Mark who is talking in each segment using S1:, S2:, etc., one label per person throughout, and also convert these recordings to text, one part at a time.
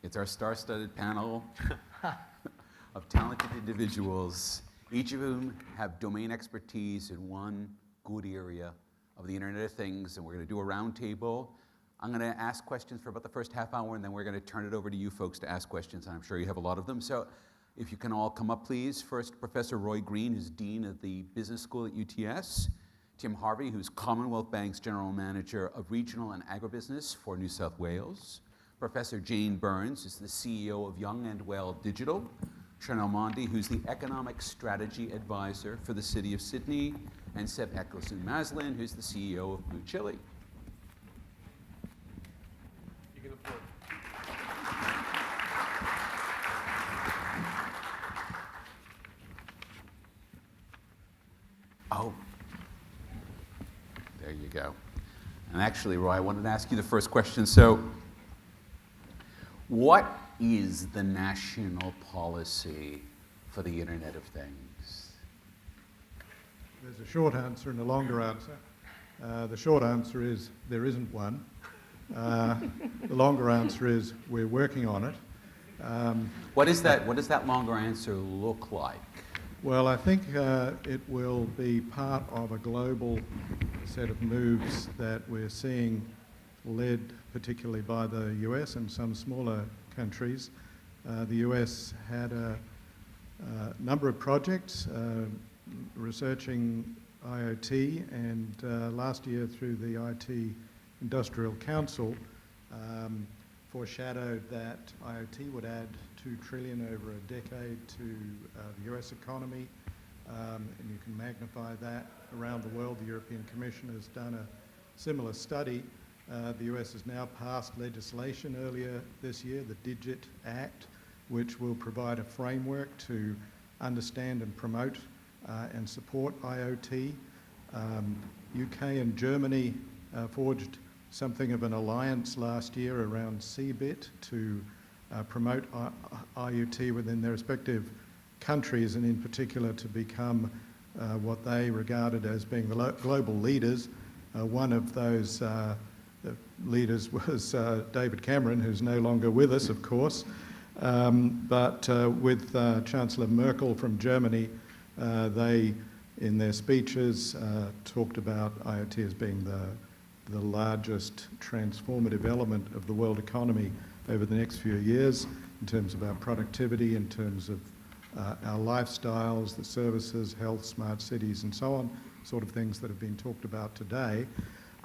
S1: It's our star-studded panel of talented individuals, each of whom have domain expertise in one good area of the Internet of Things, and we're going to do a roundtable. I'm going to ask questions for about the first half hour, and then we're going to turn it over to you folks to ask questions, and I'm sure you have a lot of them. So if you can all come up, please. First, Professor Roy Green, who's Dean of the Business School at UTS. Tim Harvey, who's Commonwealth Bank's General Manager of Regional and Agribusiness for New South Wales. Professor Jane Burns is the CEO of Young and Well Digital. Chanel Mondi, who's the Economic Strategy Advisor for the City of Sydney. And Seb Eccleston-Maslin, who's the CEO of Blue Chili.
S2: You can afford.
S1: Oh. There you go. And actually, Roy, I wanted to ask you the first question. So, what is the national policy for the Internet of Things?
S3: There's a short answer and a longer answer. The short answer is there isn't one. The longer answer is we're working on it.
S1: What does that longer answer look like?
S3: Well, I think it will be part of a global set of moves that we're seeing, led particularly by the US and some smaller countries. The US had a number of projects researching IoT, and last year through the IT Industrial Council foreshadowed that IoT would add $2 trillion over a decade to the US economy, and you can magnify that around the world. The European Commission has done a similar study. The US has now passed legislation earlier this year, the DIGIT Act, which will provide a framework to understand and promote and support IoT. UK and Germany forged something of an alliance last year around CBIT to promote IoT within their respective countries, and in particular to become what they regarded as being the global leaders. One of those leaders was David Cameron, who's no longer with us, of course, but with Chancellor Merkel from Germany, they, in their speeches, talked about IoT as being the largest transformative element of the world economy over the next few years, in terms of our productivity, in terms of our lifestyles, the services, health, smart cities, and so on, sort of things that have been talked about today.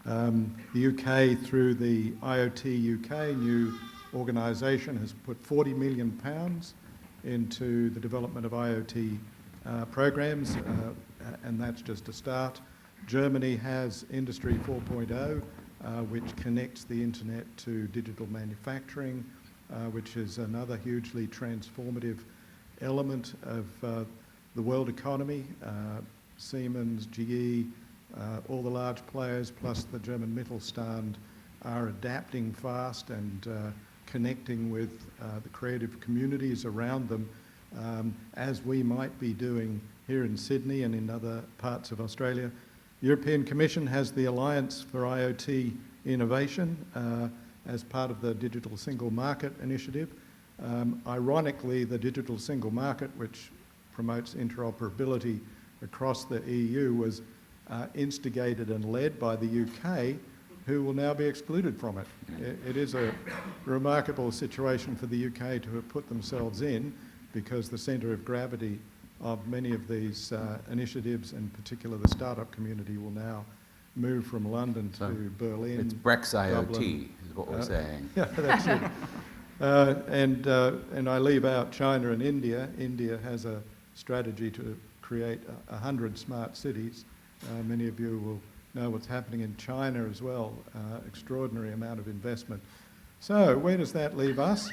S3: The UK, through the IoT UK new organisation, has put £40 million into the development of IoT programs, and that's just a start. Germany has Industry 4.0, which connects the internet to digital manufacturing, which is another hugely transformative element of the world economy. Siemens, GE, all the large players, plus the German Mittelstand, are adapting fast and connecting with the creative communities around them, as we might be doing here in Sydney and in other parts of Australia. The European Commission has the Alliance for IoT Innovation as part of the Digital Single Market Initiative. Ironically, the Digital Single Market, which promotes interoperability across the EU, was instigated and led by the UK, who will now be excluded from it. It is a remarkable situation for the UK to have put themselves in, because the centre of gravity of many of these initiatives, in particular the startup community, will now move from London to Berlin.
S1: It's Brex IoT,
S3: Dublin.
S1: is what we're saying.
S3: Yeah, that's it. And I leave out China and India. India has a strategy to create 100 smart cities. Many of you will know what's happening in China as well. Extraordinary amount of investment. So where does that leave us?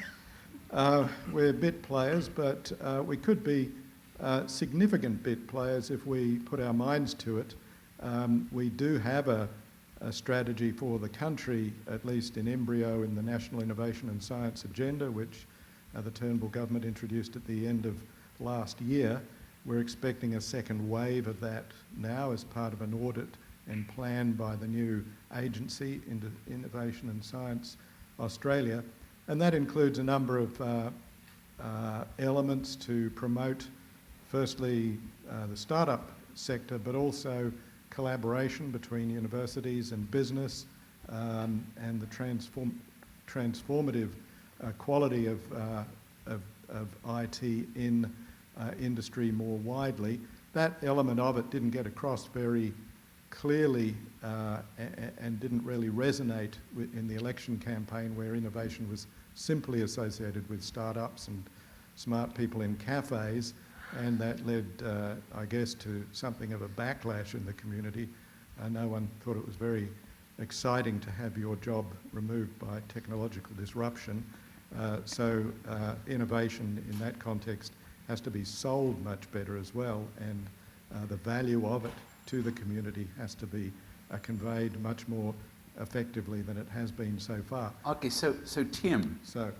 S3: We're bit players, but we could be significant bit players if we put our minds to it. We do have a strategy for the country, at least in embryo, in the National Innovation and Science Agenda, which the Turnbull government introduced at the end of last year. We're expecting a second wave of that now as part of an audit and plan by the new agency, Innovation and Science Australia. And that includes a number of elements to promote, firstly, the startup sector, but also collaboration between universities and business, and the transformative quality of IT in industry more widely. That element of it didn't get across very clearly and didn't really resonate in the election campaign, where innovation was simply associated with startups and smart people in cafes, and that led, I guess, to something of a backlash in the community. No one thought it was very exciting to have your job removed by technological disruption. So innovation in that context has to be sold much better as well, and the value of it to the community has to be conveyed much more effectively than it has been so far.
S1: Okay, so Tim,
S3: So,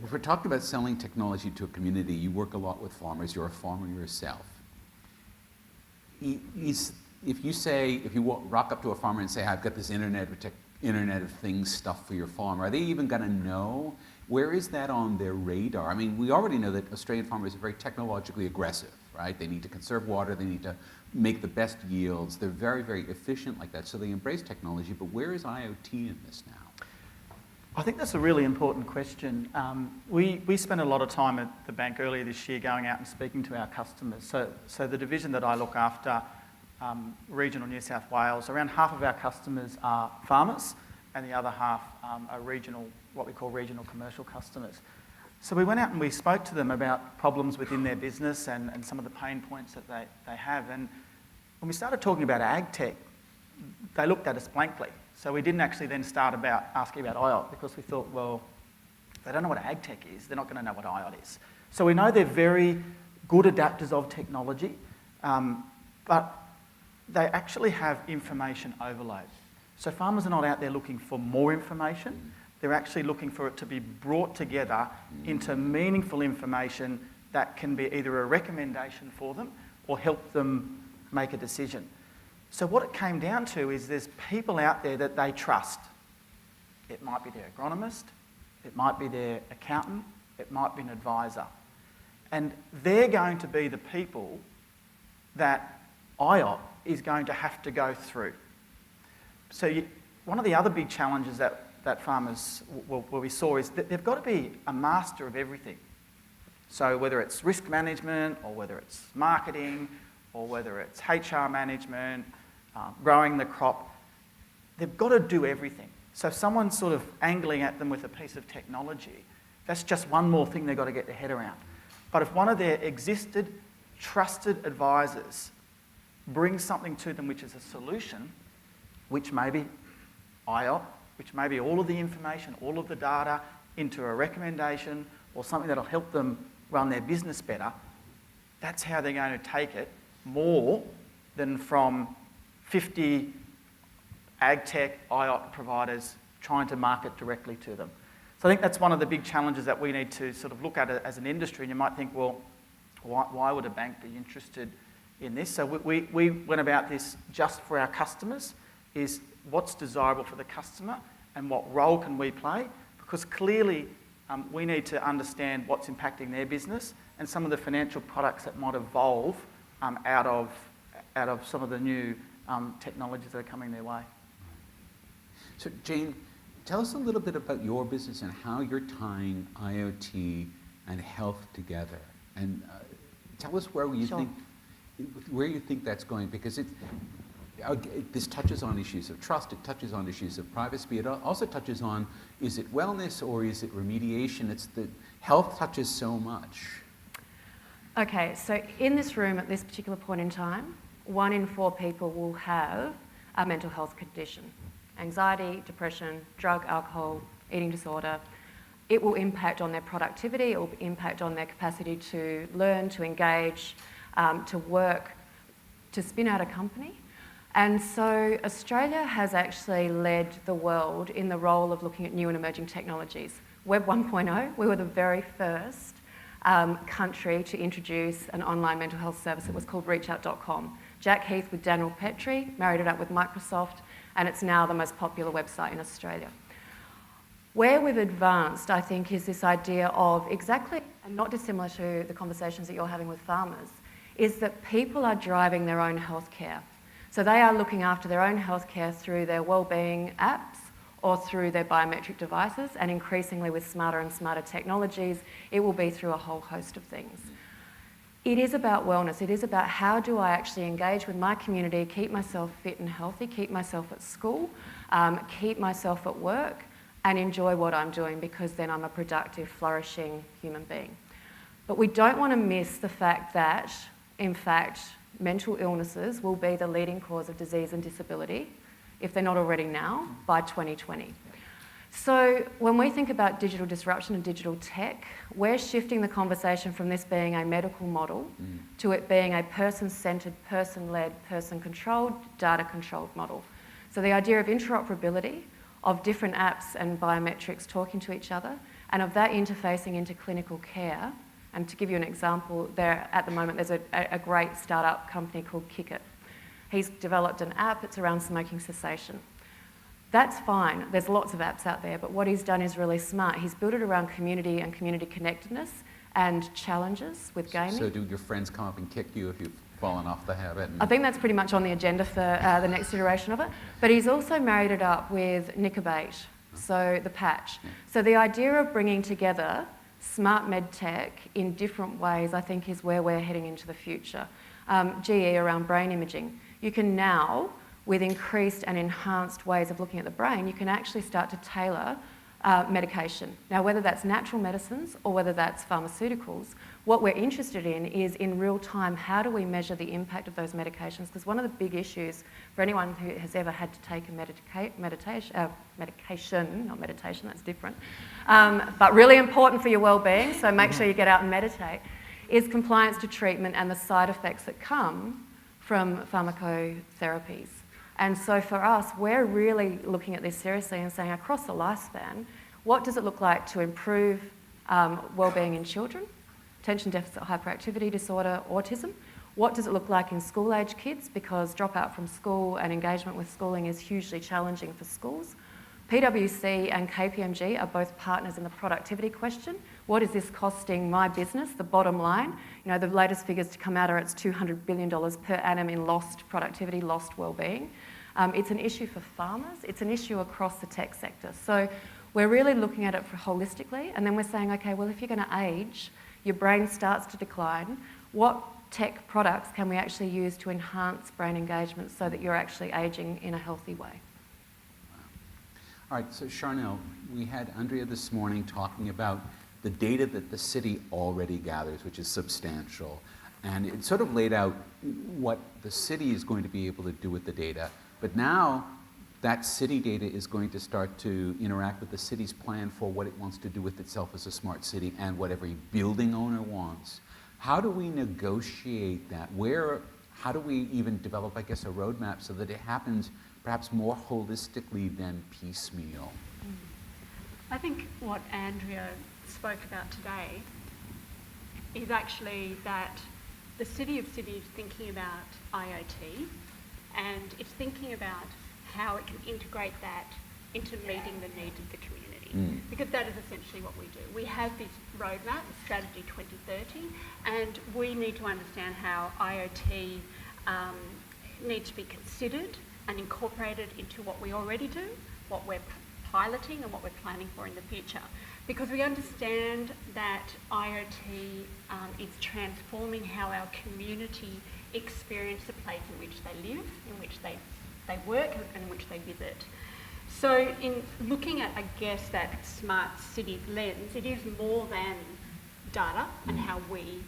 S1: if we're talking about selling technology to a community, you work a lot with farmers, you're a farmer yourself. If you rock up to a farmer and say, I've got this Internet of Things stuff for your farm, are they even going to know? Where is that on their radar? I mean, we already know that Australian farmers are very technologically aggressive, right? They need to conserve water, they need to make the best yields. They're very, very efficient like that, so they embrace technology, but where is IoT in this now?
S4: I think that's a really important question. We spent a lot of time at the bank earlier this year going out and speaking to our customers. So the division that I look after, regional New South Wales, around half of our customers are farmers and the other half are regional, what we call regional commercial customers. So we went out and we spoke to them about problems within their business and some of the pain points that they have. And when we started talking about ag tech, they looked at us blankly. So we didn't actually then start asking about IoT, because we thought, well, if they don't know what ag tech is, they're not going to know what IoT is. So we know they're very good adapters of technology, but they actually have information overload. So farmers are not out there looking for more information. They're actually looking for it to be brought together into meaningful information that can be either a recommendation for them or help them make a decision. So what it came down to is there's people out there that they trust. It might be their agronomist, it might be their accountant, it might be an advisor. And they're going to be the people that IoT is going to have to go through. So one of the other big challenges that farmers, what we saw, is that they've got to be a master of everything. So whether it's risk management, or whether it's marketing, or whether it's HR management, growing the crop, they've got to do everything. So if someone's sort of angling at them with a piece of technology, that's just one more thing they've got to get their head around. But if one of their existed, trusted advisors brings something to them which is a solution, which may be IoT, which may be all of the information, all of the data into a recommendation, or something that'll help them run their business better, that's how they're going to take it, more than from 50 ag tech IoT providers trying to market directly to them. So I think that's one of the big challenges that we need to sort of look at as an industry. And you might think, well, why would a bank be interested in this? So we went about this just for our customers, is what's desirable for the customer and what role can we play? Because clearly we need to understand what's impacting their business and some of the financial products that might evolve out of some of the new technologies that are coming their way.
S1: So Jane, tell us a little bit about your business and how you're tying IoT and health together. And tell us where you think that's going, because this touches on issues of trust, it touches on issues of privacy, it also touches on, is it wellness or is it remediation? It's the health touches so much.
S5: Okay, so in this room at this particular point in time, 1 in 4 people will have a mental health condition. Anxiety, depression, drug, alcohol, eating disorder. It will impact on their productivity, it will impact on their capacity to learn, to engage, to work, to spin out a company. And so Australia has actually led the world in the role of looking at new and emerging technologies. Web 1.0, we were the very first country to introduce an online mental health service. It was called reachout.com. Jack Heath with Daniel Petrie married it up with Microsoft, and it's now the most popular website in Australia. Where we've advanced, I think, is this idea of exactly, and not dissimilar to the conversations that you're having with farmers, is that people are driving their own healthcare. So they are looking after their own healthcare through their wellbeing apps or through their biometric devices, and increasingly with smarter and smarter technologies, it will be through a whole host of things. It is about wellness. It is about how do I actually engage with my community, keep myself fit and healthy, keep myself at school, keep myself at work, and enjoy what I'm doing, because then I'm a productive, flourishing human being. But we don't want to miss the fact that, in fact, mental illnesses will be the leading cause of disease and disability, if they're not already now, by 2020. So when we think about digital disruption and digital tech, we're shifting the conversation from this being a medical model to it being a person-centred, person-led, person-controlled, data-controlled model. So the idea of interoperability, of different apps and biometrics talking to each other, and of that interfacing into clinical care. And to give you an example, there at the moment there's a great startup company called Kickit. He's developed an app, it's around smoking cessation. That's fine, there's lots of apps out there, but what he's done is really smart. He's built it around community and community connectedness and challenges with gaming.
S1: So do your friends come up and kick you if you've fallen off the habit?
S5: I think that's pretty much on the agenda for the next iteration of it. But he's also married it up with Nicobate, so the patch.
S1: Yeah.
S5: So the idea of bringing together smart med tech in different ways, I think, is where we're heading into the future. GE around brain imaging. You can now, with increased and enhanced ways of looking at the brain, you can actually start to tailor medication. Now, whether that's natural medicines or whether that's pharmaceuticals, what we're interested in is, in real time, how do we measure the impact of those medications? Because one of the big issues for anyone who has ever had to take a medication, not meditation, that's different, but really important for your well-being, so make sure you get out and meditate, is compliance to treatment and the side effects that come from pharmacotherapies. And so for us, we're really looking at this seriously and saying, across the lifespan, what does it look like to improve well-being in children, attention deficit hyperactivity disorder, autism? What does it look like in school-age kids? Because dropout from school and engagement with schooling is hugely challenging for schools. PwC and KPMG are both partners in the productivity question. What is this costing my business, the bottom line? You know, the latest figures to come out are it's $200 billion per annum in lost productivity, lost well-being. It's an issue for farmers. It's an issue across the tech sector. So we're really looking at it holistically, and then we're saying, okay, well, if you're going to age, your brain starts to decline, what tech products can we actually use to enhance brain engagement so that you're actually aging in a healthy way?
S1: All right, so Charnel, we had Andrea this morning talking about the data that the city already gathers, which is substantial. And it sort of laid out what the city is going to be able to do with the data. But now that city data is going to start to interact with the city's plan for what it wants to do with itself as a smart city and what every building owner wants. How do we negotiate that? How do we even develop, I guess, a roadmap so that it happens perhaps more holistically than piecemeal?
S6: I think what Andrea spoke about today is actually that the City of Sydney is thinking about IoT, and it's thinking about how it can integrate that into meeting the needs of the community. Because that is essentially what we do. We have this roadmap, Strategy 2030, and we need to understand how IoT needs to be considered and incorporated into what we already do, what we're piloting and what we're planning for in the future. Because we understand that IoT is transforming how our community experience the place in which they live, in which they work and in which they visit. So in looking at, I guess, that smart cities lens, it is more than data and how we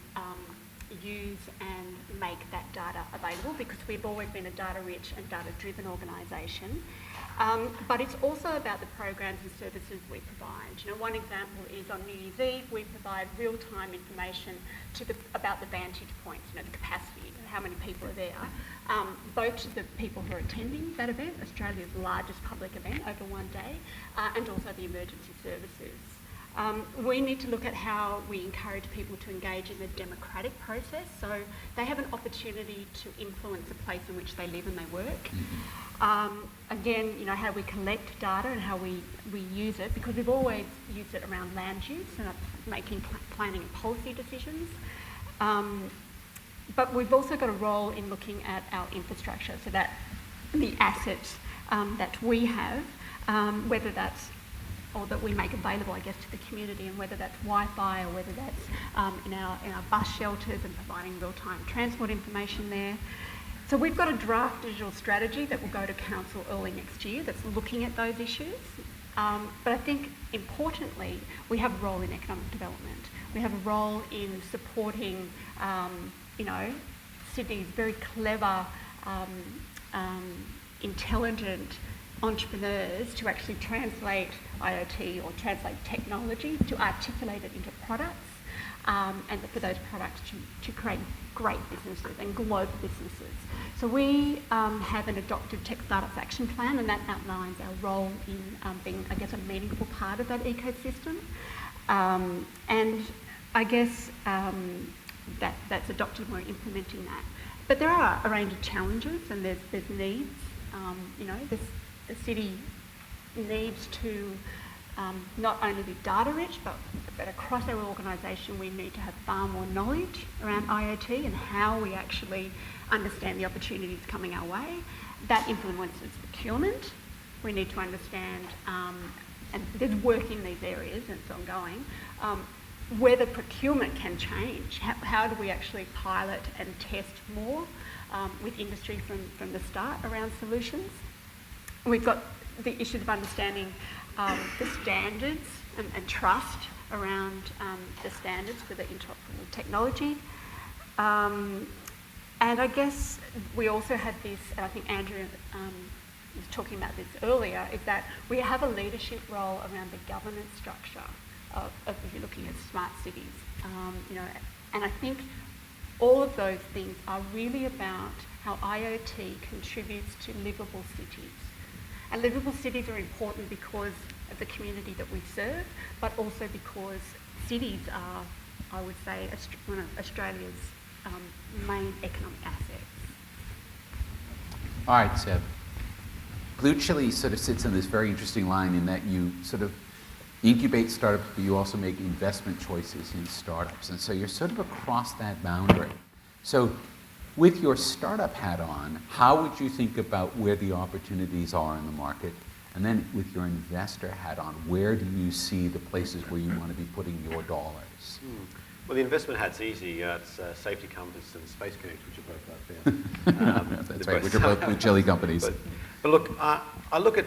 S6: use and make that data available, because we've always been a data-rich and data-driven organisation. But it's also about the programs and services we provide. You know, one example is on New Year's Eve, we provide real-time information about the vantage points, you know, the capacity, how many people are there, both to the people who are attending that event, Australia's largest public event over one day, and also the emergency services. We need to look at how we encourage people to engage in the democratic process, so they have an opportunity to influence the place in which they live and they work. Again, you know, how we collect data and how we use it, because we've always used it around land use and making planning and policy decisions. But we've also got a role in looking at our infrastructure, so that the assets that we have, whether that's, or that we make available, I guess, to the community, and whether that's Wi-Fi or whether that's in our bus shelters and providing real-time transport information there. So we've got a draft digital strategy that will go to council early next year that's looking at those issues. But I think importantly, we have a role in economic development. We have a role in supporting, you know, Sydney's very clever, intelligent entrepreneurs to actually translate IoT or translate technology, to articulate it into products, and for those products to create great businesses and global businesses. So we have an adopted tech startups action plan, and that outlines our role in being, I guess, a meaningful part of that ecosystem. And I guess that's adopted and we're implementing that. But there are a range of challenges and there's needs. You know, the city needs to not only be data rich, but across our organisation we need to have far more knowledge around IoT and how we actually understand the opportunities coming our way. That influences procurement. We need to understand, and there's work in these areas and it's ongoing, whether procurement can change. How do we actually pilot and test more with industry from the start around solutions? We've got the issues of understanding the standards and trust around the standards for the interoperable technology. And I guess we also have this, and I think Andrea was talking about this earlier, is that we have a leadership role around the governance structure of if you're looking at smart cities. You know, and I think all of those things are really about how IoT contributes to livable cities. And livable cities are important because of the community that we serve, but also because cities are, I would say, one of Australia's main economic assets.
S1: All right, Seb. Blue Chili sort of sits in this very interesting line in that you sort of incubate startups, but you also make investment choices in startups. And so you're sort of across that boundary. So with your startup hat on, how would you think about where the opportunities are in the market? And then with your investor hat on, where do you see the places where you want to be putting your dollars?
S2: Well, the investment hat's easy. It's Safety Compass and Space Connect, which are both out there.
S1: That's right, which are both Blue Chili companies.
S2: But look, I look at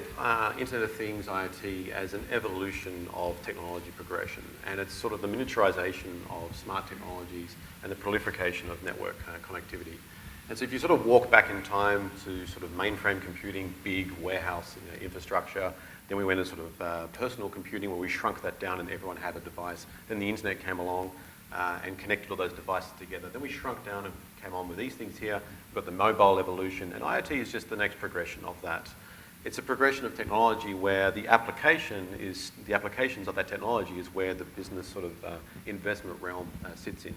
S2: Internet of Things, IoT, as an evolution of technology progression, and it's sort of the miniaturization of smart technologies and the proliferation of network connectivity. And so if you sort of walk back in time to sort of mainframe computing, big warehouse infrastructure, then we went to sort of personal computing where we shrunk that down and everyone had a device. Then the internet came along and connected all those devices together. Then we shrunk down and came on with these things here. We've got the mobile evolution, and IoT is just the next progression of that. It's a progression of technology where the applications of that technology is where the business sort of investment realm sits in.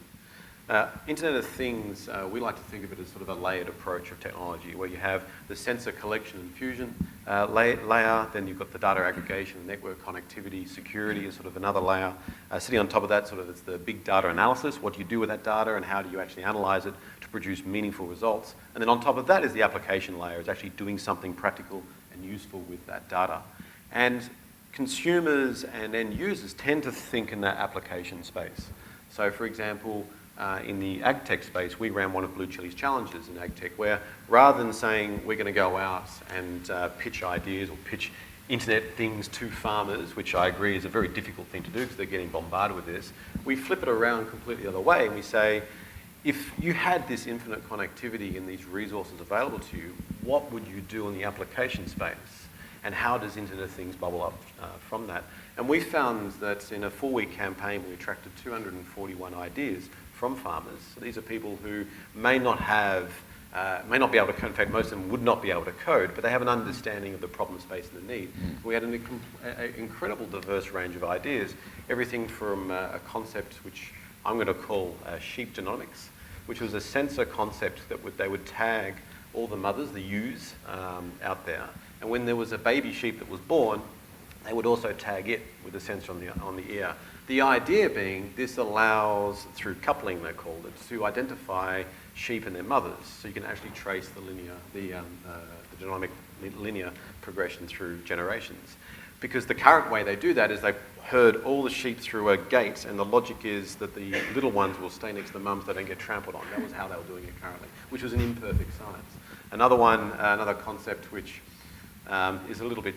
S2: Internet of Things, we like to think of it as sort of a layered approach of technology where you have the sensor collection and fusion layer, then you've got the data aggregation, network connectivity, security is sort of another layer. Sitting on top of that, sort of it's the big data analysis, what do you do with that data and how do you actually analyze it to produce meaningful results. And then on top of that is the application layer, it's actually doing something practical and useful with that data. And consumers and end users tend to think in that application space. So for example, in the ag tech space, we ran one of Blue Chili's challenges in ag tech where rather than saying we're going to go out and pitch ideas or pitch internet things to farmers, which I agree is a very difficult thing to do because they're getting bombarded with this, we flip it around completely the other way and we say, if you had this infinite connectivity and these resources available to you, what would you do in the application space? And how does Internet of Things bubble up from that? And we found that in a 4-week campaign, we attracted 241 ideas from farmers. So these are people who may not have may not be able to code. In fact, most of them would not be able to code, but they have an understanding of the problem space and the need. We had an incredible diverse range of ideas, everything from a concept which I'm going to call sheep genomics, which was a sensor concept that they would tag all the mothers, the ewes, out there. And when there was a baby sheep that was born, they would also tag it with a sensor on the ear. The idea being this allows, through coupling they called it, to identify sheep and their mothers, so you can actually trace the genomic linear progression through generations. Because the current way they do that is they herd all the sheep through a gate, and the logic is that the little ones will stay next to the mums, they don't get trampled on. That was how they were doing it currently, which was an imperfect science. Another concept which is a little bit,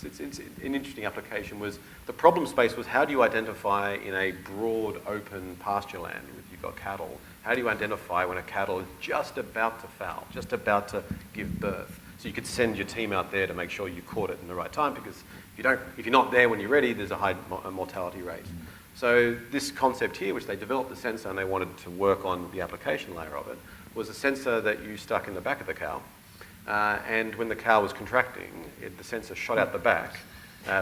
S2: it's an interesting application, was the problem space was how do you identify in a broad open pasture land, if you've got cattle, how do you identify when a cattle is just about to foal, just about to give birth? So you could send your team out there to make sure you caught it in the right time, because if you're not there when you're ready, there's a high mortality rate. So this concept here, which they developed the sensor and they wanted to work on the application layer of it, was a sensor that you stuck in the back of the cow. And when the cow was contracting, the sensor shot out the back,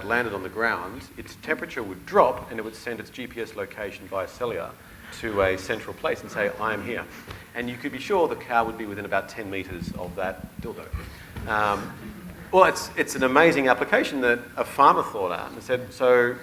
S2: landed on the ground, its temperature would drop and it would send its GPS location via cellular to a central place and say, I am here. And you could be sure the cow would be within about 10 metres of that dildo. Well, it's an amazing application that a farmer thought out and said, so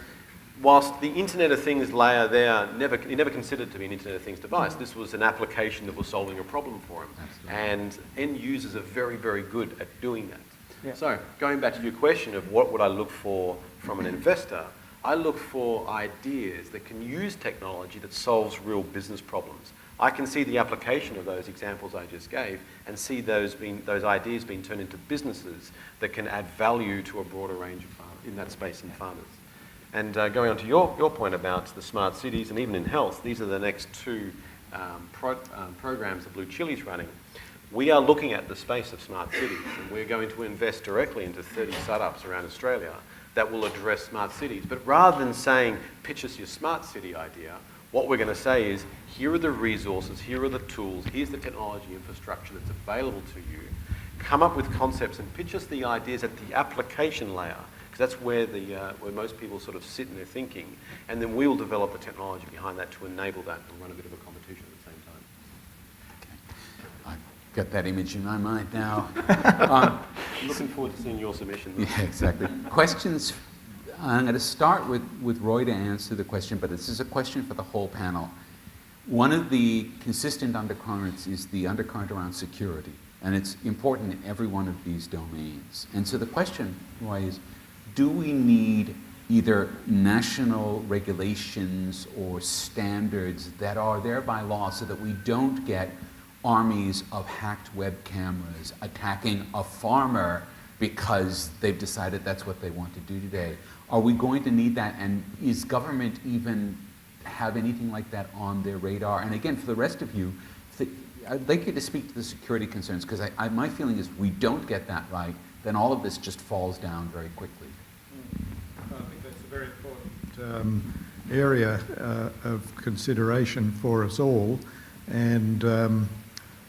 S2: whilst the Internet of Things layer there, he never considered to be an Internet of Things device, this was an application that was solving a problem for him. Absolutely. And end users are very, very good at doing that. Yeah. So going back to your question of what would I look for from an investor, I look for ideas that can use technology that solves real business problems. I can see the application of those examples I just gave and see those ideas being turned into businesses that can add value to a broader range of farmers, in that space in farmers. And going on to your point about the smart cities and even in health, these are the next two programs that Blue Chili's running. We are looking at the space of smart cities, and we're going to invest directly into 30 startups around Australia that will address smart cities. But rather than saying, pitch us your smart city idea, what we're going to say is, here are the resources, here are the tools, here's the technology infrastructure that's available to you. Come up with concepts and pitch us the ideas at the application layer, because that's where most people sort of sit in their thinking, and then we'll develop the technology behind that to enable that and run a bit of a competition at the same time.
S1: I've got that image in my mind now.
S2: Looking forward to seeing your submission.
S1: Yeah, exactly. Questions? I'm going to start with Roy to answer the question, but this is a question for the whole panel. One of the consistent undercurrents is the undercurrent around security, and it's important in every one of these domains. And so the question, Roy, is, do we need either national regulations or standards that are there by law so that we don't get armies of hacked web cameras attacking a farmer because they've decided that's what they want to do today? Are we going to need that? And is government even have anything like that on their radar? And again, for the rest of you, I'd like you to speak to the security concerns, because my feeling is we don't get that right, then all of this just falls down very quickly.
S3: I think that's a very important area of consideration for us all. And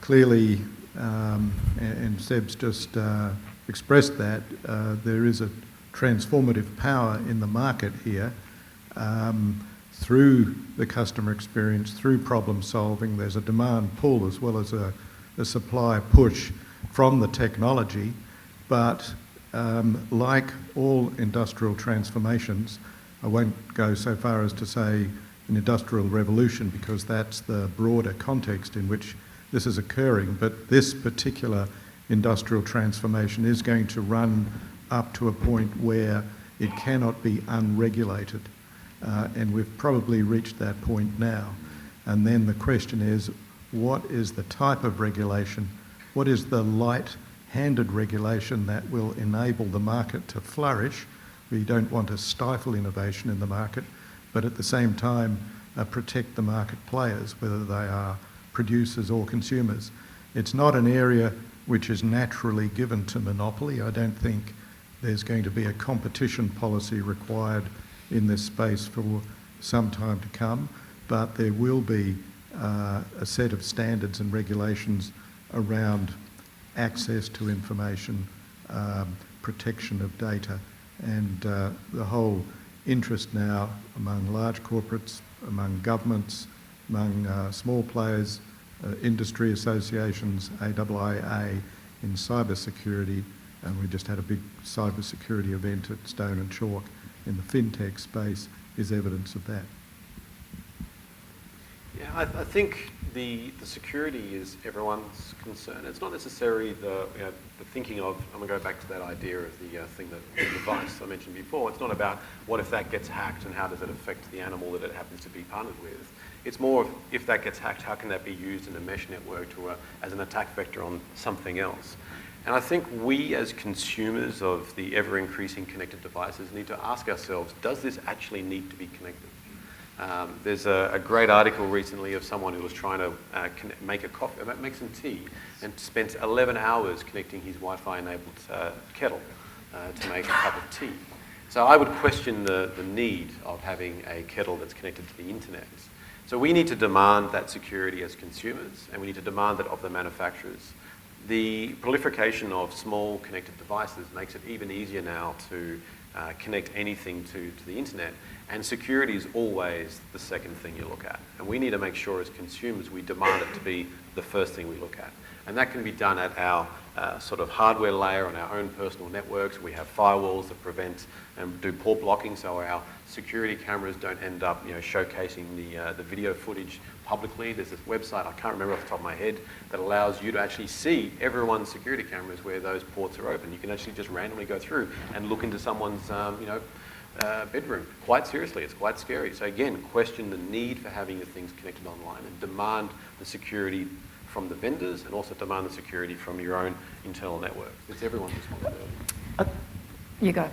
S3: clearly, and Seb's just expressed that, there is a transformative power in the market here through the customer experience, through problem solving. There's a demand pull as well as a supply push from the technology. But like all industrial transformations, I won't go so far as to say an industrial revolution, because that's the broader context in which this is occurring. But this particular industrial transformation is going to run up to a point where it cannot be unregulated. And we've probably reached that point now. And then the question is, what is the type of regulation? What is the light-handed regulation that will enable the market to flourish? We don't want to stifle innovation in the market, but at the same time protect the market players, whether they are producers or consumers. It's not an area which is naturally given to monopoly. I don't think there's going to be a competition policy required in this space for some time to come, but there will be a set of standards and regulations around access to information, protection of data, and the whole interest now among large corporates, among governments, among small players, industry associations, AIIA, in cyber security, and we just had a big cyber security event at Stone and Chalk in the fintech space, is evidence of that.
S2: Yeah, I think the security is everyone's concern. It's not necessarily the thinking of, I'm going to go back to that idea of the device I mentioned before. It's not about what if that gets hacked and how does it affect the animal that it happens to be partnered with. It's more of if that gets hacked, how can that be used in a mesh network as an attack vector on something else? And I think we as consumers of the ever-increasing connected devices need to ask ourselves, does this actually need to be connected? There's a great article recently of someone who was trying to make some tea and spent 11 hours connecting his Wi-Fi-enabled kettle to make a cup of tea. So I would question the need of having a kettle that's connected to the internet. So we need to demand that security as consumers, and we need to demand that of the manufacturers. The proliferation of small connected devices makes it even easier now to connect anything to the internet, and security is always the second thing you look at. And we need to make sure as consumers we demand it to be the first thing we look at. And that can be done at our sort of hardware layer on our own personal networks. We have firewalls that prevent and do port blocking, so our security cameras don't end up showcasing the video footage publicly. There's this website, I can't remember off the top of my head, that allows you to actually see everyone's security cameras where those ports are open. You can actually just randomly go through and look into someone's bedroom. Quite seriously, it's quite scary. So again, question the need for having your things connected online and demand the security from the vendors and also demand the security from your own internal network. It's everyone's responsibility.
S5: You go.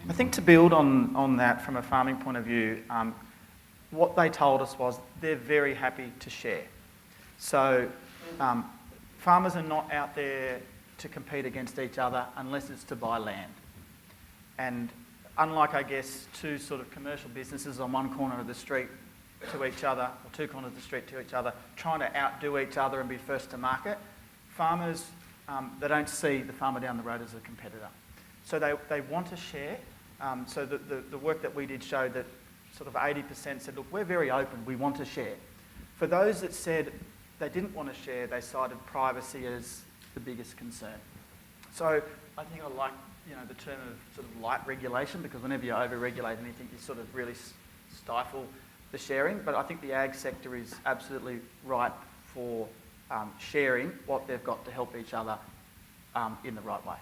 S4: I think to build on that from a farming point of view, what they told us was they're very happy to share. So farmers are not out there to compete against each other unless it's to buy land. And unlike, I guess, two sort of commercial businesses on one corner of the street to each other, or two corners of the street to each other, trying to outdo each other and be first to market, farmers, they don't see the farmer down the road as a competitor. So they want to share. So the work that we did showed that sort of 80% said, look, we're very open, we want to share. For those that said they didn't want to share, they cited privacy as the biggest concern. So I think I like the term of sort of light regulation, because whenever you over-regulate anything, you sort of really stifle the sharing. But I think the ag sector is absolutely right for sharing what they've got to help each other in the right way.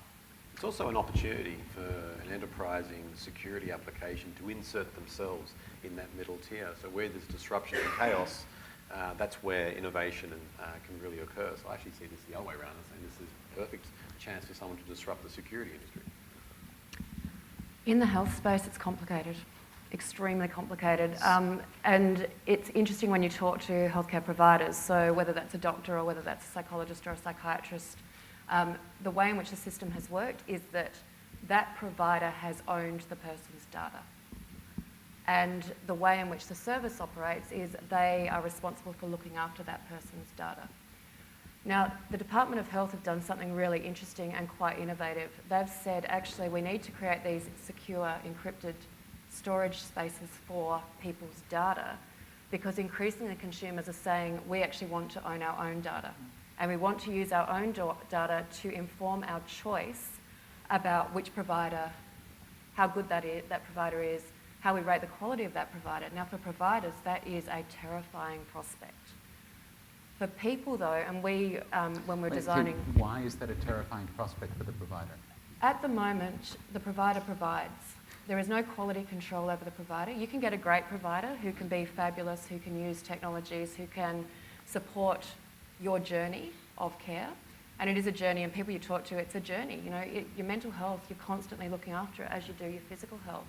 S2: It's also an opportunity for an enterprising security application to insert themselves in that middle tier. So where there's disruption and chaos, that's where innovation can really occur. So I actually see this the other way around and saying this is a perfect chance for someone to disrupt the security industry.
S5: In the health space, it's complicated, extremely complicated. And it's interesting when you talk to healthcare providers, so whether that's a doctor or whether that's a psychologist or a psychiatrist, the way in which the system has worked is that that provider has owned the person's data. And the way in which the service operates is they are responsible for looking after that person's data. Now, the Department of Health have done something really interesting and quite innovative. They've said, actually, we need to create these secure, encrypted storage spaces for people's data, because increasingly consumers are saying, we actually want to own our own data. And we want to use our own data to inform our choice about which provider, how good that provider is, how we rate the quality of that provider. Now, for providers, that is a terrifying prospect. For people, though, and we, when we're designing...
S1: Why is that a terrifying prospect for the provider?
S5: At the moment, the provider provides. There is no quality control over the provider. You can get a great provider who can be fabulous, who can use technologies, who can support your journey of care. And it is a journey, and people you talk to, it's a journey. Your mental health, you're constantly looking after it as you do your physical health.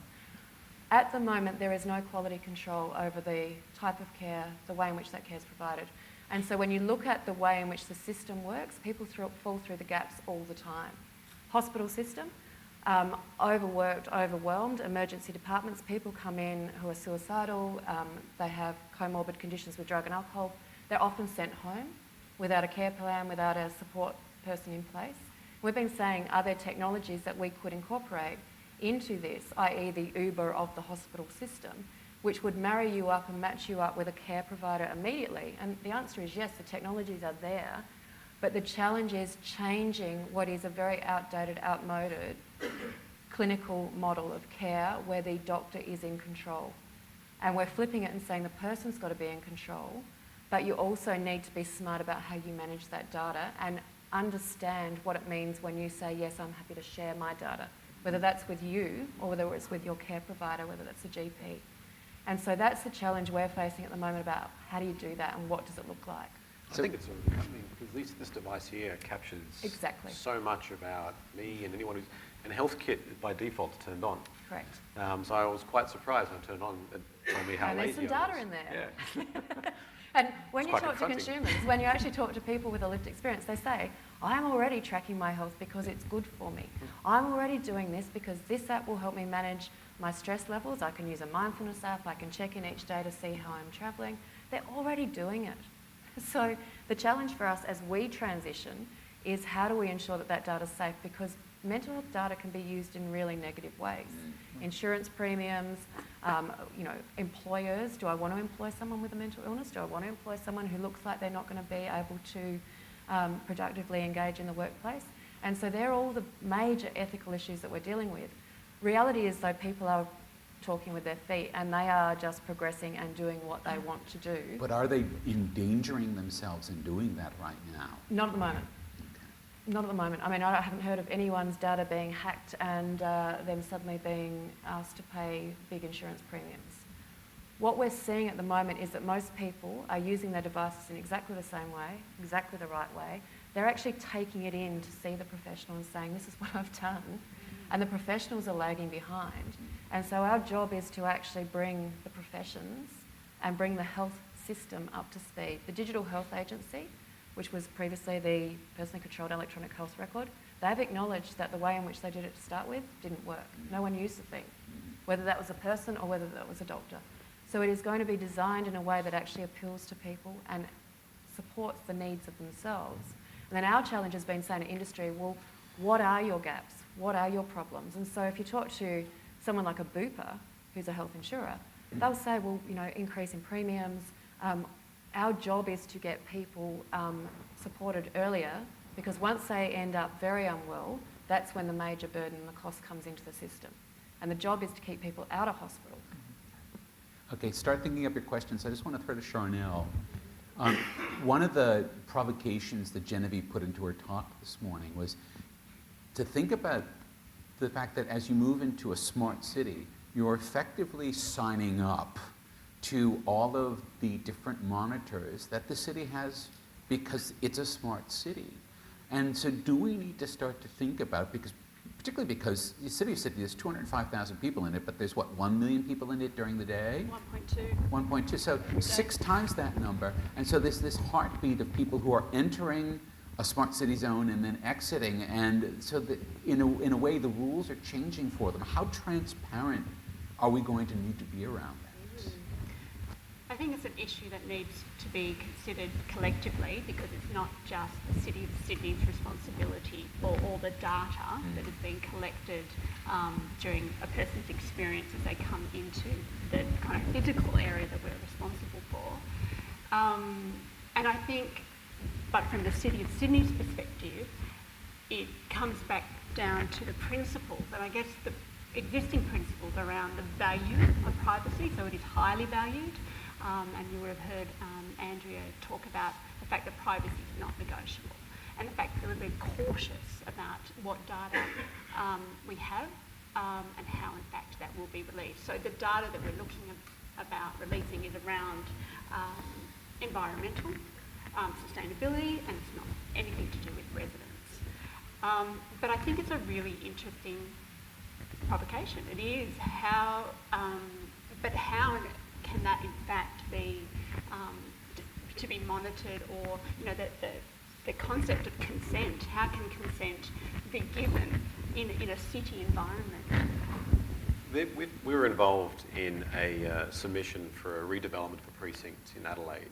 S5: At the moment, there is no quality control over the type of care, the way in which that care is provided. And so when you look at the way in which the system works, people fall through the gaps all the time. Hospital system, overworked, overwhelmed. Emergency departments, people come in who are suicidal, they have comorbid conditions with drug and alcohol. They're often sent home. without a care plan, without a support person in place. We've been saying, are there technologies that we could incorporate into this, i.e. the Uber of the hospital system, which would marry you up and match you up with a care provider immediately? And the answer is yes, the technologies are there, but the challenge is changing what is a very outdated, outmoded clinical model of care where the doctor is in control. And we're flipping it and saying the person's got to be in control, but you also need to be smart about how you manage that data and understand what it means when you say, yes, I'm happy to share my data, whether that's with you or whether it's with your care provider, whether that's a GP. And so that's the challenge we're facing at the moment about how do you do that and what does it look like?
S2: I think it's already happening because this device here captures
S5: Exactly.
S2: so much about me and anyone who's... And HealthKit by default is turned on.
S5: Correct.
S2: So I was quite surprised when I turned on and told me how
S5: And there's
S2: lazy
S5: some
S2: I
S5: data
S2: was.
S5: in there.
S2: Yeah.
S5: And when
S2: It's
S5: you
S2: quite
S5: talk to
S2: confronting.
S5: consumers, when you actually talk to people with a lived experience, they say, I'm already tracking my health because it's good for me. I'm already doing this because this app will help me manage my stress levels. I can use a mindfulness app. I can check in each day to see how I'm travelling. They're already doing it. So the challenge for us as we transition is how do we ensure that that data is safe, because mental health data can be used in really negative ways. Insurance premiums, employers, do I want to employ someone with a mental illness? Do I want to employ someone who looks like they're not going to be able to productively engage in the workplace? And so they're all the major ethical issues that we're dealing with. Reality is though people are talking with their feet and they are just progressing and doing what they want to do.
S1: But are they endangering themselves in doing that right now?
S5: Not at the moment. Not at the moment. I mean, I haven't heard of anyone's data being hacked and them suddenly being asked to pay big insurance premiums. What we're seeing at the moment is that most people are using their devices in exactly the same way, exactly the right way. They're actually taking it in to see the professional and saying, this is what I've done. And the professionals are lagging behind. And so our job is to actually bring the professions and bring the health system up to speed. The Digital Health Agency, which was previously the personally controlled electronic health record, they've acknowledged that the way in which they did it to start with didn't work. No one used the thing, whether that was a person or whether that was a doctor. So it is going to be designed in a way that actually appeals to people and supports the needs of themselves. And then our challenge has been saying to industry, well, what are your gaps? What are your problems? And so if you talk to someone like a Bupa, who's a health insurer, they'll say, well, increase in premiums. Our job is to get people supported earlier, because once they end up very unwell, that's when the major burden and the cost comes into the system. And the job is to keep people out of hospital.
S1: Okay, start thinking up your questions. I just want to throw to Charnel. One of the provocations that Genevieve put into her talk this morning was to think about the fact that as you move into a smart city, you're effectively signing up to all of the different monitors that the city has because it's a smart city. And so do we need to start to think about, particularly because the city of Sydney, there's 205,000 people in it, but there's what, 1 million people in it during the day?
S6: 1.2.
S1: 1.2, so 6 times that number. And so there's this heartbeat of people who are entering a smart city zone and then exiting. And so in a way, the rules are changing for them. How transparent are we going to need to be around that?
S6: I think it's an issue that needs to be considered collectively, because it's not just the City of Sydney's responsibility for all the data that is being collected during a person's experience as they come into the kind of physical area that we're responsible for. And I think, but from the City of Sydney's perspective, it comes back down to the principles, and I guess the existing principles around the value of privacy, so it is highly valued. And you would have heard Andrea talk about the fact that privacy is not negotiable, and the fact that we're very cautious about what data we have and how, in fact, that will be released. So the data that we're looking about releasing is around environmental sustainability, and it's not anything to do with residents. But I think it's a really interesting provocation. It is how, but how can that in fact be to be monitored, or the concept of consent? How can consent be given in a city environment?
S2: We were involved in a submission for a redevelopment of a precinct in Adelaide.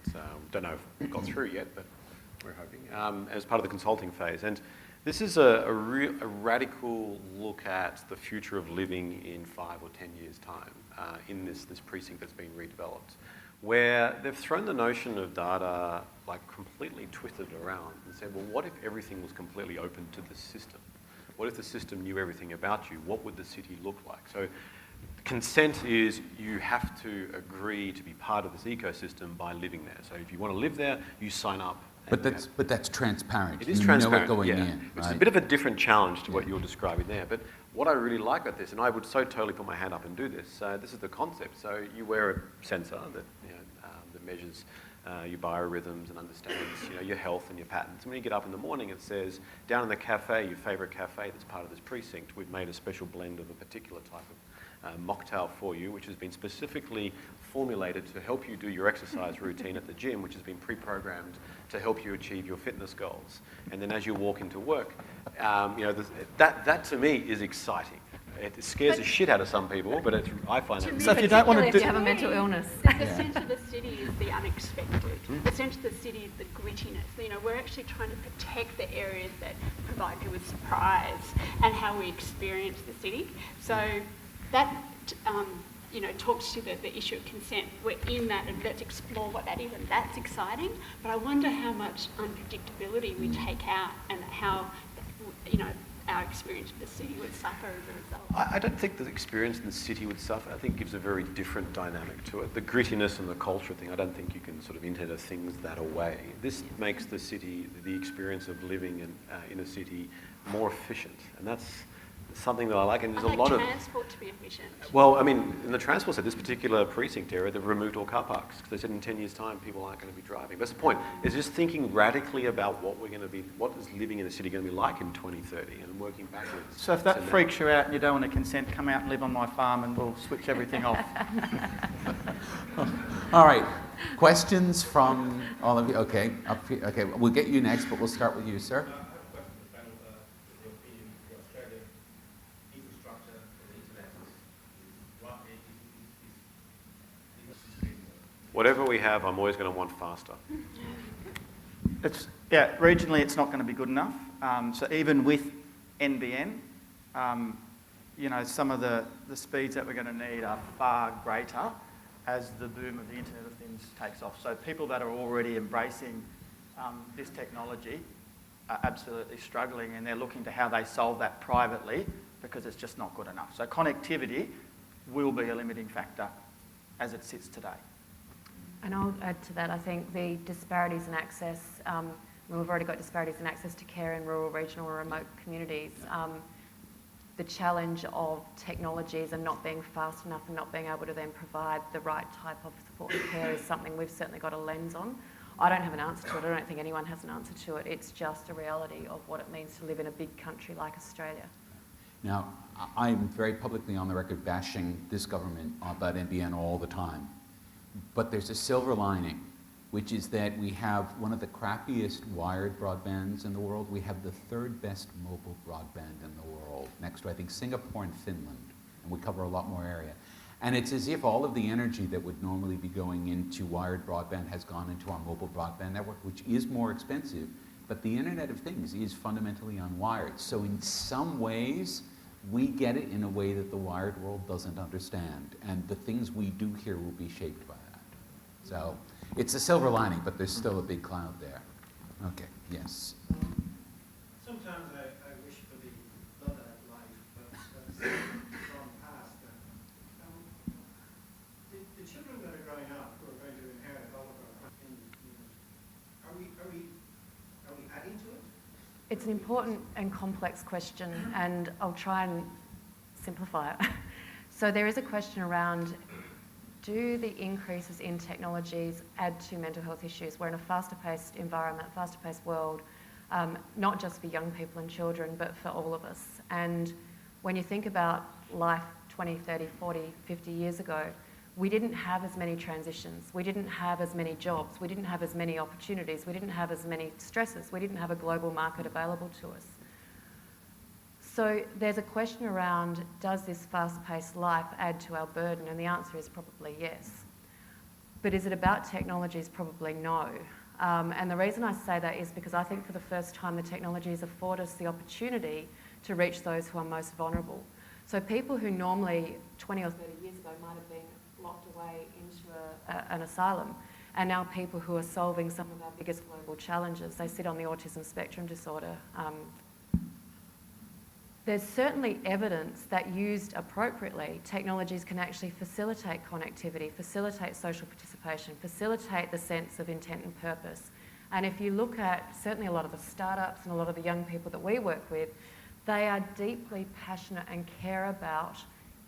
S2: Don't know if it got through yet, but we're hoping, as part of the consulting phase. And this is a radical look at the future of living in 5 or 10 years' time in this precinct that's been redeveloped, where they've thrown the notion of data like completely twisted around and said, well, what if everything was completely open to the system? What if the system knew everything about you? What would the city look like? So consent is you have to agree to be part of this ecosystem by living there. So if you want to live there, you sign up.
S1: But that's transparent.
S2: It is
S1: you
S2: transparent,
S1: know it going
S2: yeah.
S1: in,
S2: Which is a
S1: right?
S2: bit of a different challenge to what you're describing there. But what I really like about this, and I would so totally put my hand up and do this, this is the concept. So you wear a sensor that measures your biorhythms and understands your health and your patterns. And when you get up in the morning, it says, down in the cafe, your favourite cafe that's part of this precinct, we've made a special blend of a particular type of mocktail for you, which has been specifically formulated to help you do your exercise routine at the gym, which has been pre-programmed to help you achieve your fitness goals. And then as you walk into work, that to me is exciting. It scares the shit out of some people, but I find it.
S4: So if you don't want to
S5: Particularly if you have a mental illness.
S6: The centre of the city is the unexpected. The centre of the city is the grittiness. We're actually trying to protect the areas that provide you with surprise and how we experience the city. So that talks to the issue of consent. We're in that, and let's explore what that is, and that's exciting. But I wonder how much unpredictability we take out, and how our experience of the city would suffer as a result.
S2: I don't think the experience in the city would suffer. I think it gives a very different dynamic to it. The grittiness and the culture thing, I don't think you can sort of Internet of Things that away. This makes the city, the experience of living in a city, more efficient, and that's something that I like. And there's a lot of
S6: transport to be efficient.
S2: Well, I mean, in the transport set, this particular precinct area, they've removed all car parks because they said in 10 years' time people aren't going to be driving. That's the point. Is just thinking radically about what is living in the city going to be like in 2030, and working backwards.
S4: So if that freaks you out and you don't want to consent, come out and live on my farm and we'll switch everything off.
S1: All right. Questions from all of you? Okay. Up here. Okay. We'll get you next, but we'll start with you, sir.
S2: Whatever we have, I'm always going to want faster.
S4: Regionally it's not going to be good enough. So even with NBN, some of the speeds that we're going to need are far greater as the boom of the Internet of Things takes off. So people that are already embracing this technology are absolutely struggling, and they're looking to how they solve that privately because it's just not good enough. So connectivity will be a limiting factor as it sits today.
S5: And I'll add to that, I think the disparities in access, we've already got disparities in access to care in rural, regional and remote communities. The challenge of technologies and not being fast enough and not being able to then provide the right type of support and care is something we've certainly got a lens on. I don't have an answer to it. I don't think anyone has an answer to it. It's just a reality of what it means to live in a big country like Australia.
S1: Now, I'm very publicly on the record bashing this government about NBN all the time. But there's a silver lining, which is that we have one of the crappiest wired broadbands in the world. We have the third best mobile broadband in the world, next to, I think, Singapore and Finland, and we cover a lot more area. And it's as if all of the energy that would normally be going into wired broadband has gone into our mobile broadband network, which is more expensive, but the Internet of Things is fundamentally unwired. So in some ways, we get it in a way that the wired world doesn't understand, and the things we do here will be shaped by that. So it's a silver lining, but there's still a big cloud there. Okay, yes.
S7: Sometimes I wish for the Luddite life, but that's gone past. The children that are growing up, who are going to inherit all of our are we adding to it?
S5: It's an important and complex question, and I'll try and simplify it. So there is a question around, do the increases in technologies add to mental health issues? We're in a faster-paced environment, faster-paced world, not just for young people and children, but for all of us. And when you think about life 20, 30, 40, 50 years ago, we didn't have as many transitions. We didn't have as many jobs. We didn't have as many opportunities. We didn't have as many stresses. We didn't have a global market available to us. So there's a question around, does this fast-paced life add to our burden? And the answer is probably yes. But is it about technologies? Probably no. And the reason I say that is because I think for the first time the technologies afford us the opportunity to reach those who are most vulnerable. So people who normally 20 or 30 years ago might have been locked away into an asylum are now people who are solving some of our biggest global challenges. They sit on the autism spectrum disorder. There's certainly evidence that used appropriately, technologies can actually facilitate connectivity, facilitate social participation, facilitate the sense of intent and purpose. And if you look at certainly a lot of the startups and a lot of the young people that we work with, they are deeply passionate and care about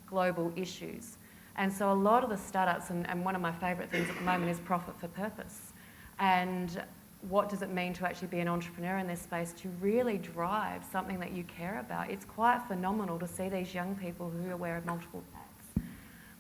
S5: global issues. And so a lot of the startups, and one of my favourite things at the moment is profit for purpose. And what does it mean to actually be an entrepreneur in this space to really drive something that you care about? It's quite phenomenal to see these young people who are aware of multiple hats.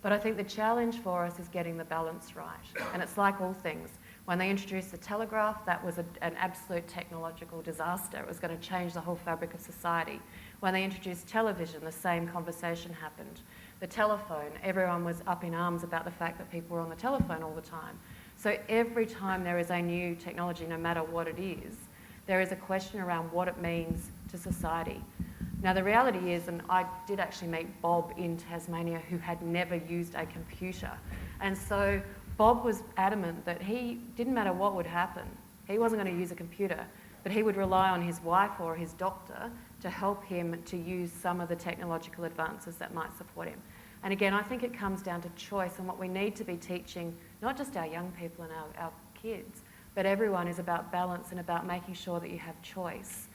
S5: But I think the challenge for us is getting the balance right. And it's like all things. When they introduced the telegraph, that was an absolute technological disaster. It was going to change the whole fabric of society. When they introduced television, the same conversation happened. The telephone, everyone was up in arms about the fact that people were on the telephone all the time. So every time there is a new technology, no matter what it is, there is a question around what it means to society. Now the reality is, and I did actually meet Bob in Tasmania who had never used a computer. And so Bob was adamant that he didn't matter what would happen. He wasn't going to use a computer, but he would rely on his wife or his doctor to help him to use some of the technological advances that might support him. And again, I think it comes down to choice, and what we need to be teaching, not just our young people and our kids, but everyone, is about balance and about making sure that you have choice.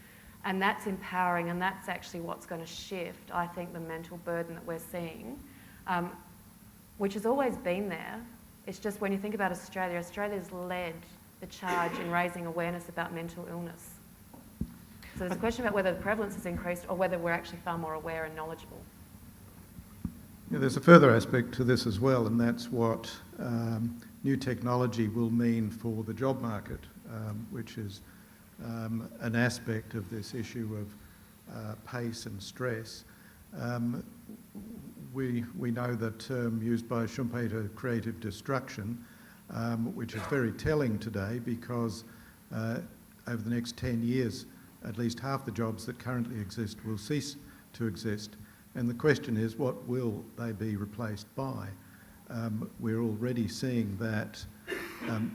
S5: And that's empowering, and that's actually what's going to shift, I think, the mental burden that we're seeing, which has always been there. It's just when you think about Australia, Australia's led the charge in raising awareness about mental illness. So there's a question about whether the prevalence has increased or whether we're actually far more aware and knowledgeable.
S3: Yeah, there's a further aspect to this as well, and that's what new technology will mean for the job market, which is an aspect of this issue of pace and stress. We know the term used by Schumpeter, creative destruction, which is very telling today because over the next 10 years, at least half the jobs that currently exist will cease to exist. And the question is, what will they be replaced by? We're already seeing that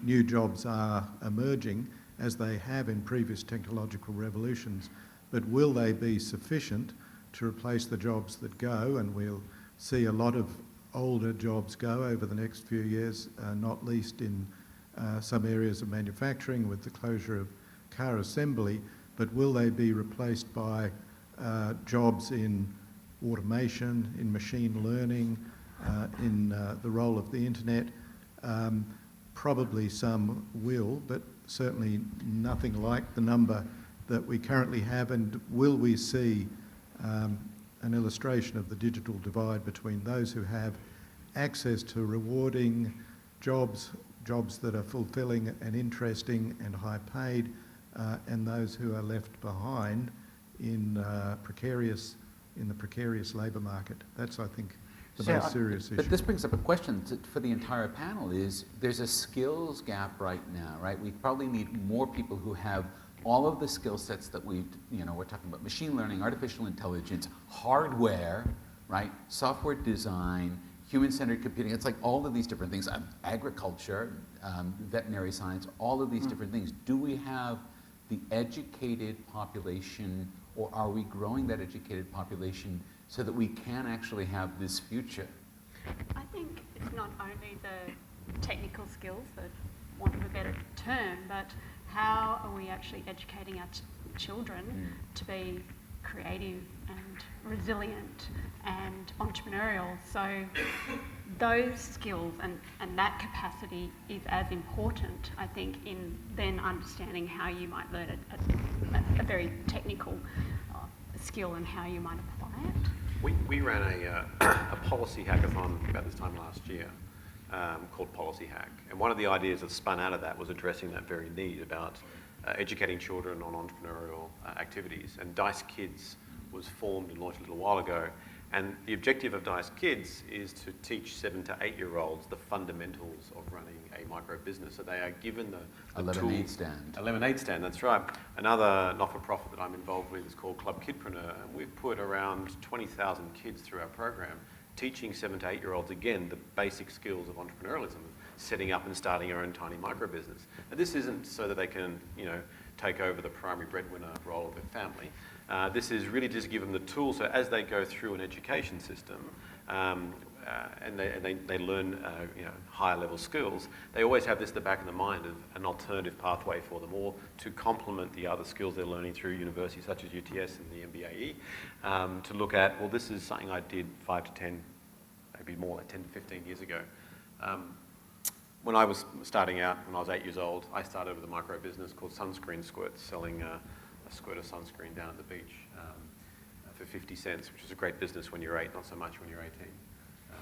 S3: new jobs are emerging, as they have in previous technological revolutions, but will they be sufficient to replace the jobs that go? And we'll see a lot of older jobs go over the next few years, not least in some areas of manufacturing with the closure of car assembly, but will they be replaced by jobs in automation, in machine learning, in the role of the internet? Probably some will, but certainly nothing like the number that we currently have. And will we see an illustration of the digital divide between those who have access to rewarding jobs that are fulfilling and interesting and high paid, and those who are left behind in the precarious labour market? That's, I think, the most serious issue.
S1: But this brings up a question for the entire panel: is there's a skills gap right now, right? We probably need more people who have all of the skill sets that we're talking about: machine learning, artificial intelligence, hardware, right? Software design, human-centered computing. It's like all of these different things. Agriculture, veterinary science, all of these different things. Do we have the educated population, or are we growing that educated population so that we can actually have this future?
S6: I think it's not only the technical skills, for want of a better term, but how are we actually educating our children to be creative and resilient and entrepreneurial? So those skills and that capacity is as important, I think, in then understanding how you might learn a very technical skill and how you might apply it.
S2: We ran a policy hackathon about this time last year called Policy Hack. And one of the ideas that spun out of that was addressing that very need about educating children on entrepreneurial activities. And Dice Kids was formed and launched a little while ago. And the objective of Dice Kids is to teach 7 to 8-year-olds the fundamentals of running a micro business. So they are given the
S1: Lemonade
S2: tools.
S1: stand.
S2: A lemonade stand, that's right. Another not-for-profit that I'm involved with is called Club Kidpreneur, and we've put around 20,000 kids through our program, teaching 7 to 8-year-olds, again, the basic skills of entrepreneurialism, setting up and starting our own tiny micro business. And this isn't so that they can, take over the primary breadwinner role of their family. This is really just to give them the tools so as they go through an education system and they learn higher level skills, they always have this at the back of the mind of an alternative pathway for them, or to complement the other skills they're learning through universities such as UTS and the MBAE, to look at, well, this is something I did 5 to 10, maybe more like 10 to 15 years ago. When I was starting out, when I was 8 years old, I started with a micro business called Sunscreen Squirts, selling a squirt of sunscreen down at the beach for 50 cents, which is a great business when you're 8, not so much when you're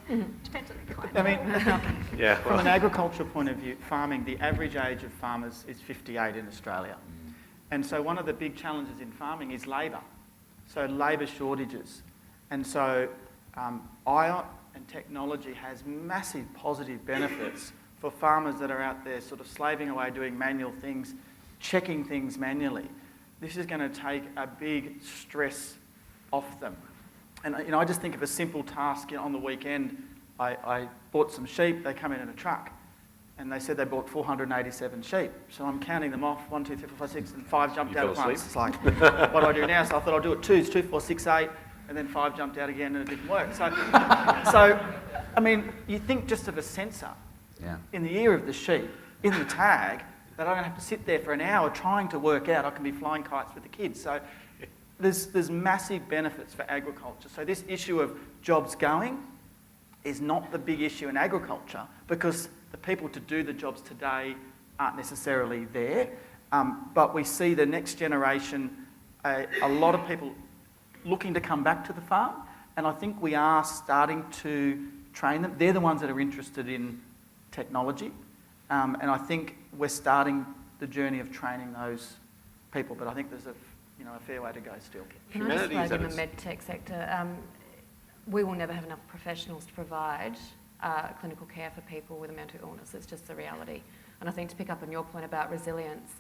S2: 18.
S6: Depends on the client.
S4: I mean,
S2: Yeah,
S4: from an agricultural point of view, farming, the average age of farmers is 58 in Australia. And so one of the big challenges in farming is labour. So labour shortages. And so IoT and technology has massive positive benefits for farmers that are out there sort of slaving away doing manual things, checking things manually. This is going to take a big stress off them. And I just think of a simple task. On the weekend, I bought some sheep. They come in a truck, and they said they bought 487 sheep. So I'm counting them off: 1, 2, 3, 4, 5, 6, and 5 jumped
S2: You
S4: out at
S2: fell
S4: once.
S2: asleep?
S4: It's like, what do I do now? So I thought I'll do it 2, 2, 4, 6, 8, and then 5 jumped out again, and it didn't work. So I mean, you think just of a sensor in the ear of the sheep, in the tag, that I don't have to sit there for an hour trying to work out. I can be flying kites with the kids. So there's massive benefits for agriculture. So this issue of jobs going is not the big issue in agriculture, because the people to do the jobs today aren't necessarily there. But we see the next generation, a lot of people looking to come back to the farm, and I think we are starting to train them. They're the ones that are interested in technology, and I think we're starting the journey of training those people, but I think there's a fair way to go still.
S5: Can I just
S2: Humanities
S5: flag in
S2: and
S5: the medtech sector? We will never have enough professionals to provide clinical care for people with a mental illness. It's just the reality. And I think to pick up on your point about resilience,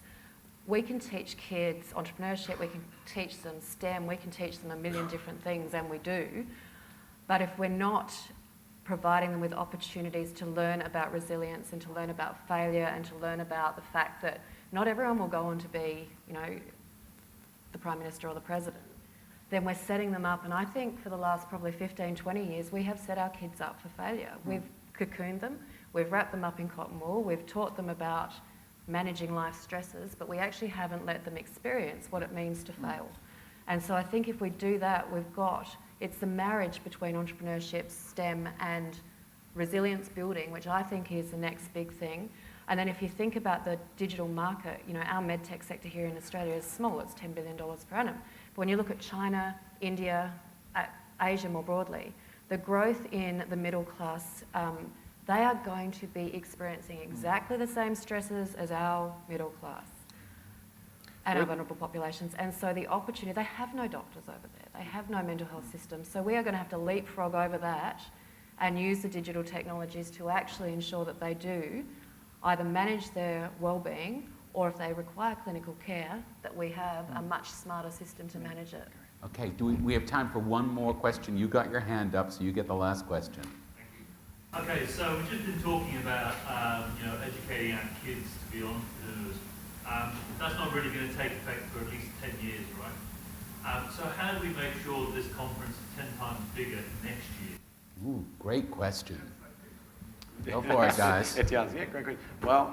S5: we can teach kids entrepreneurship, we can teach them STEM, we can teach them a million different things, and we do. But if we're not providing them with opportunities to learn about resilience and to learn about failure and to learn about the fact that not everyone will go on to be, the Prime Minister or the President, then we're setting them up. And I think for the last probably 15, 20 years, we have set our kids up for failure. We've cocooned them, we've wrapped them up in cotton wool, we've taught them about managing life stresses, but we actually haven't let them experience what it means to fail. And so I think if we do that, it's the marriage between entrepreneurship, STEM, and resilience building, which I think is the next big thing. And then if you think about the digital market, our medtech sector here in Australia is small, it's $10 billion per annum. But when you look at China, India, Asia more broadly, the growth in the middle class, they are going to be experiencing exactly the same stresses as our middle class and our vulnerable populations. And so the opportunity, they have no doctors over there, they have no mental health system. So we are going to have to leapfrog over that and use the digital technologies to actually ensure that they do either manage their well-being, or if they require clinical care, that we have a much smarter system to manage it.
S1: Okay, we have time for one more question. You got your hand up, so you get the last question.
S8: Okay, so we've just been talking about educating our kids to be entrepreneurs. That's not really going to take effect for at least 10 years, right? So how do we make sure this conference is 10 times bigger next year?
S1: Ooh, great question. Go for it, guys.
S2: Yeah, great. Well,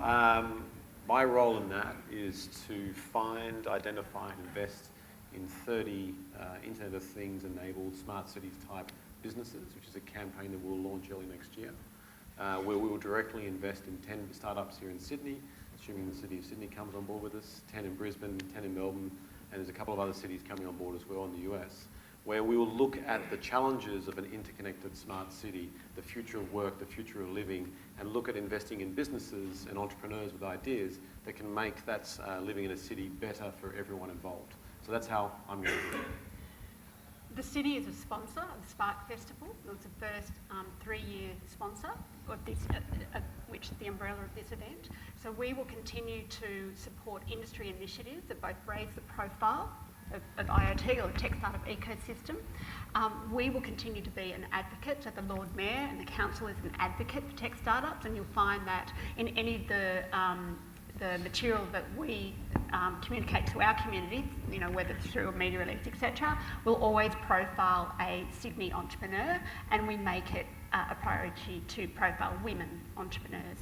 S2: my role in that is to find, identify, and invest in 30 Internet of Things enabled smart cities type businesses, which is a campaign that we'll launch early next year, where we will directly invest in 10 startups here in Sydney, assuming the City of Sydney comes on board with us, 10 in Brisbane, 10 in Melbourne, and there's a couple of other cities coming on board as well in the US, where we will look at the challenges of an interconnected smart city, the future of work, the future of living, and look at investing in businesses and entrepreneurs with ideas that can make that living in a city better for everyone involved. So that's how I'm going to do it.
S6: The city is a sponsor of the Spark Festival. It was the first 3-year sponsor of this, which is the umbrella of this event. So we will continue to support industry initiatives that both raise the profile of IoT, or the tech startup ecosystem. We will continue to be an advocate. So the Lord Mayor and the Council is an advocate for tech startups, and you'll find that in any of the material that we communicate to our community, you know, whether it's through a media release, etc., we'll always profile a Sydney entrepreneur, and we make it a priority to profile women entrepreneurs.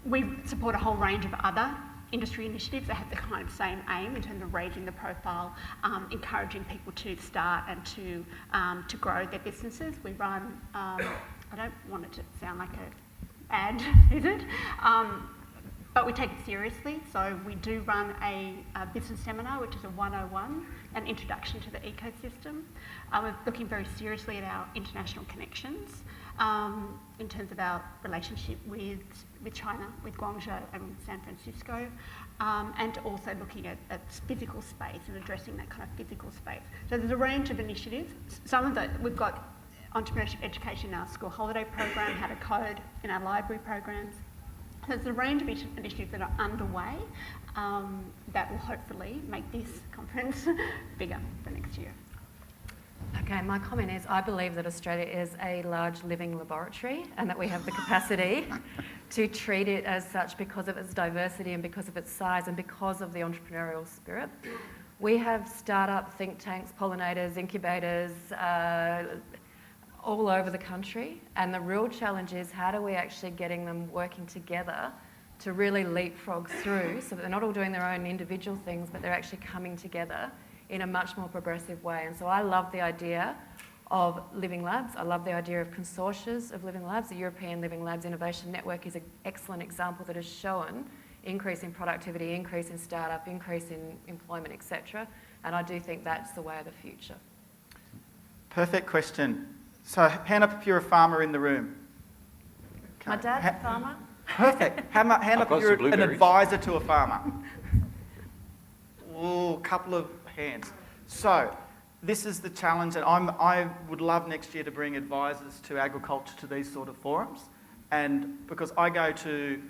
S6: We support a whole range of other industry initiatives that have the kind of same aim in terms of raising the profile, encouraging people to start and to grow their businesses. We run, I don't want it to sound like an ad, is it? But we take it seriously, so we do run a business seminar, which is a 101, an introduction to the ecosystem. We're looking very seriously at our international connections in terms of our relationship with China, with Guangzhou and with San Francisco, and also looking at physical space and addressing that kind of physical space. So there's a range of initiatives. Some of that, we've got entrepreneurship education in our school holiday program, how to code in our library programs. There's a range of initiatives that are underway that will hopefully make this conference bigger for next year.
S5: Okay, my comment is I believe that Australia is a large living laboratory and that we have the capacity to treat it as such because of its diversity and because of its size and because of the entrepreneurial spirit. We have startup think tanks, pollinators, incubators, all over the country, and the real challenge is how do we actually getting them working together to really leapfrog through so that they're not all doing their own individual things, but they're actually coming together in a much more progressive way. And so I love the idea of living labs. I love the idea of consortia of living labs. The European Living Labs Innovation Network is an excellent example that has shown increase in productivity, increase in startup, increase in employment, etc. And I do think that's the way of the future.
S4: Perfect question. So hand up if you're a farmer in the room. Okay.
S5: My dad's a farmer.
S4: Perfect. Hand up if you're an advisor to a farmer. Oh, couple of hands. So this is the challenge, and I would love next year to bring advisors to agriculture to these sort of forums. And because I go to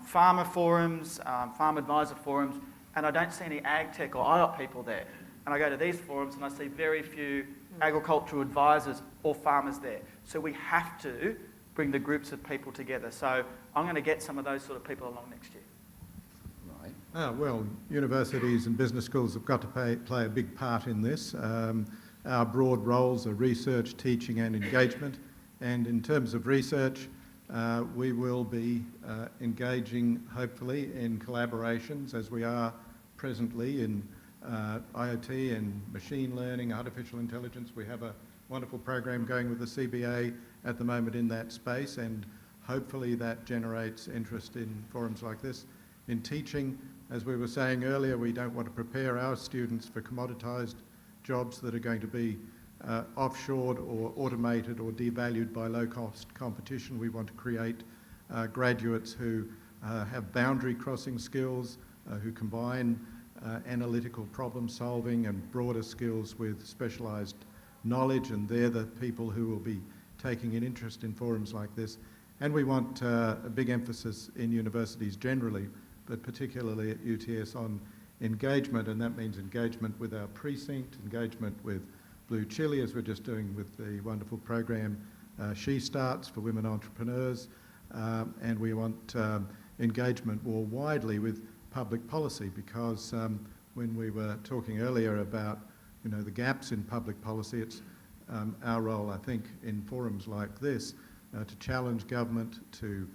S4: farmer forums, farm advisor forums, and I don't see any ag tech or IoT people there. And I go to these forums and I see very few agricultural advisors or farmers there. So we have to bring the groups of people together. So I'm going to get some of those sort of people along next year.
S1: Right.
S3: Well, universities and business schools have got to play a big part in this. Our broad roles are research, teaching and engagement. And in terms of research, we will be engaging, hopefully, in collaborations as we are presently in IoT and machine learning, artificial intelligence. We have a wonderful program going with the CBA at the moment in that space, and hopefully that generates interest in forums like this. In teaching, as we were saying earlier, we don't want to prepare our students for commoditised jobs that are going to be offshored or automated or devalued by low-cost competition. We want to create graduates who have boundary crossing skills, who combine analytical problem solving and broader skills with specialised knowledge, and they're the people who will be taking an interest in forums like this. And we want a big emphasis in universities generally, but particularly at UTS on engagement, and that means engagement with our precinct, engagement with Blue Chile, as we're just doing with the wonderful program She Starts for women entrepreneurs, and we want engagement more widely with public policy, because when we were talking earlier about the gaps in public policy, it's our role, I think, in forums like this to challenge government, to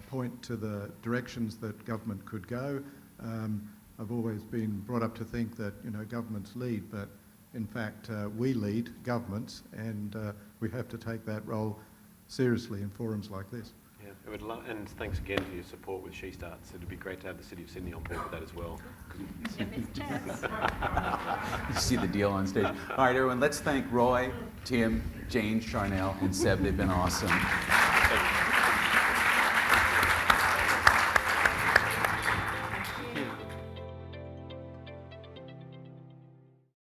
S3: point to the directions that government could go. I've always been brought up to think that governments lead, but in fact we lead governments, and we have to take that role seriously in forums like this.
S2: Yeah, and thanks again for your support with She Starts. It'd be great to have the City of Sydney on board with that as well.
S1: You see the deal on stage. All right, everyone, let's thank Roy, Tim, Jane, Charnel, and Seb. They've been awesome.